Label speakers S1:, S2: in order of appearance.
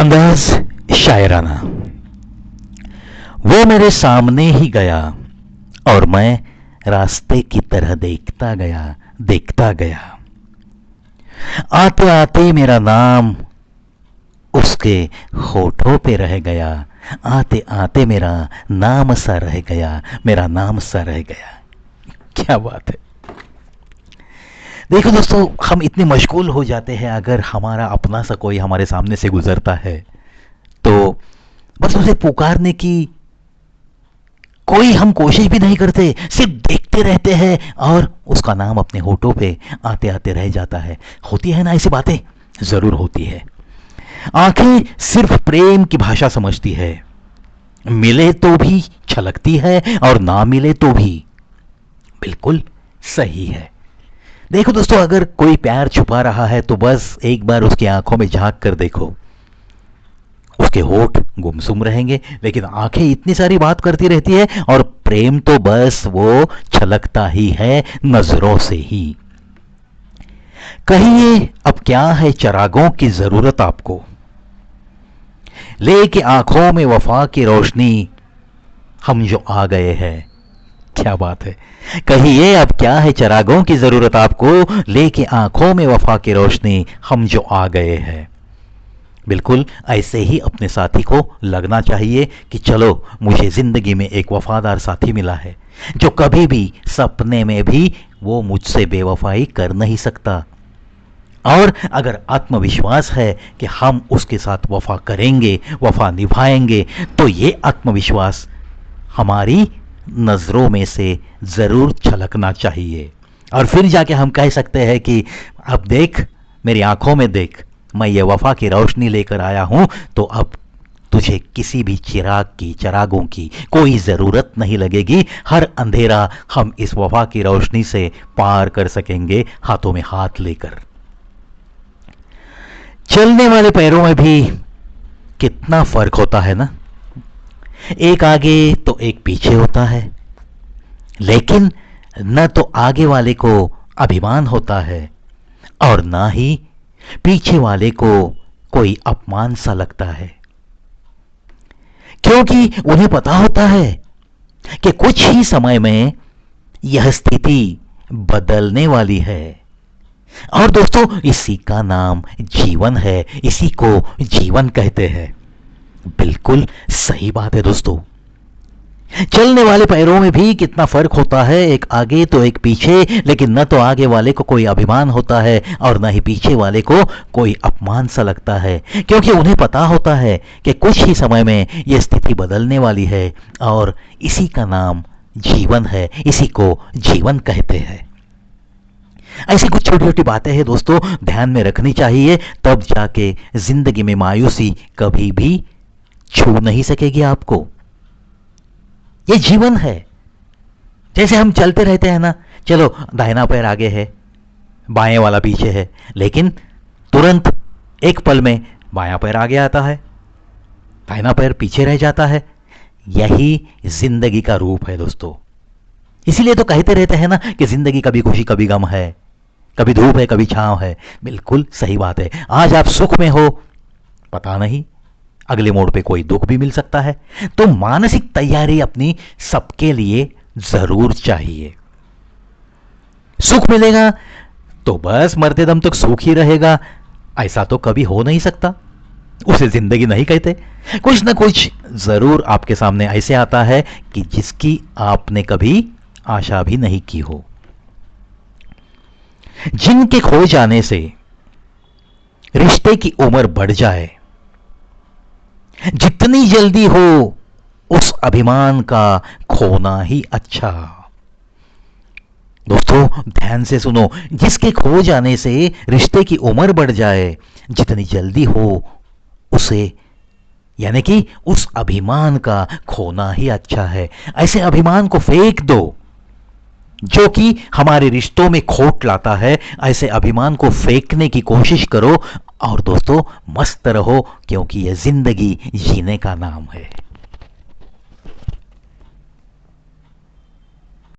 S1: अंदाज शायराना। वो मेरे सामने ही गया और मैं रास्ते की तरह देखता गया। आते आते मेरा नाम उसके होठों पे रह गया। आते आते मेरा नाम सा रह गया, मेरा नाम सा रह गया। क्या बात है। देखो दोस्तों, हम इतने मशगूल हो जाते हैं, अगर हमारा अपना सा कोई हमारे सामने से गुजरता है तो बस उसे पुकारने की कोई हम कोशिश भी नहीं करते, सिर्फ देखते रहते हैं और उसका नाम अपने होठों पे आते आते रह जाता है। होती है ना ऐसी बातें? जरूर होती है। आंखें सिर्फ प्रेम की भाषा समझती है, मिले तो भी छलकती है और ना मिले तो भी। बिल्कुल सही है। देखो दोस्तों, अगर कोई प्यार छुपा रहा है तो बस एक बार उसकी आंखों में झांक कर देखो। उसके होठ गुमसुम रहेंगे लेकिन आंखें इतनी सारी बात करती रहती है, और प्रेम तो बस वो छलकता ही है नजरों से ही। कहिए अब क्या है चरागों की जरूरत आपको, लेके आंखों में वफा की रोशनी हम जो आ गए हैं। क्या बात है। कहिए अब क्या है चरागों की जरूरत आपको, लेके आंखों में वफा की रोशनी हम जो आ गए हैं। बिल्कुल ऐसे ही अपने साथी को लगना चाहिए कि चलो, मुझे जिंदगी में एक वफादार साथी मिला है जो कभी भी सपने में भी वो मुझसे बेवफाई कर नहीं सकता। और अगर आत्मविश्वास है कि हम उसके साथ वफा करेंगे, वफा निभाएंगे, तो ये आत्मविश्वास हमारी नजरों में से जरूर छलकना चाहिए। और फिर जाके हम कह सकते हैं कि अब देख, मेरी आंखों में देख, मैं ये वफा की रोशनी लेकर आया हूं, तो अब तुझे किसी भी चरागों की कोई जरूरत नहीं लगेगी। हर अंधेरा हम इस वफा की रोशनी से पार कर सकेंगे, हाथों में हाथ लेकर। चलने वाले पैरों में भी कितना फर्क होता है ना। एक आगे तो एक पीछे होता है, लेकिन न तो आगे वाले को अभिमान होता है और ना ही पीछे वाले को कोई अपमान सा लगता है, क्योंकि उन्हें पता होता है कि कुछ ही समय में यह स्थिति बदलने वाली है। और दोस्तों, इसी का नाम जीवन है, इसी को जीवन कहते हैं। बिल्कुल सही बात है दोस्तों। चलने वाले पैरों में भी कितना फर्क होता है, एक आगे तो एक पीछे, लेकिन न तो आगे वाले को कोई अभिमान होता है और न ही पीछे वाले को कोई अपमान सा लगता है, क्योंकि उन्हें पता होता है कि कुछ ही समय में यह स्थिति बदलने वाली है और इसी का नाम जीवन है, इसी को जीवन कहते हैं। ऐसी कुछ छोटी छोटी बातें हैं दोस्तों, ध्यान में रखनी चाहिए, तब जाके जिंदगी में मायूसी कभी भी छू नहीं सकेगी आपको। ये जीवन है। जैसे हम चलते रहते हैं ना, चलो दाहिना पैर आगे है, बाएं वाला पीछे है, लेकिन तुरंत एक पल में बायां पैर आगे आता है, दाहिना पैर पीछे रह जाता है। यही जिंदगी का रूप है दोस्तों। इसीलिए तो कहते रहते हैं ना कि जिंदगी कभी खुशी कभी गम है, कभी धूप है कभी छांव है। बिल्कुल सही बात है। आज आप सुख में हो, पता नहीं अगले मोड़ पे कोई दुख भी मिल सकता है। तो मानसिक तैयारी अपनी सबके लिए जरूर चाहिए। सुख मिलेगा तो बस मरते दम तक सुख ही रहेगा, ऐसा तो कभी हो नहीं सकता, उसे जिंदगी नहीं कहते। कुछ ना कुछ जरूर आपके सामने ऐसे आता है कि जिसकी आपने कभी आशा भी नहीं की हो। जिनके खो जाने से रिश्ते की उम्र बढ़ जाए, जितनी जल्दी हो उस अभिमान का खोना ही अच्छा। दोस्तों ध्यान से सुनो, जिसके खो जाने से रिश्ते की उम्र बढ़ जाए, जितनी जल्दी हो उसे, यानी कि उस अभिमान का खोना ही अच्छा है। ऐसे अभिमान को फेंक दो जो कि हमारे रिश्तों में खोट लाता है। ऐसे अभिमान को फेंकने की कोशिश करो और दोस्तों मस्त रहो, क्योंकि यह जिंदगी जीने का नाम है।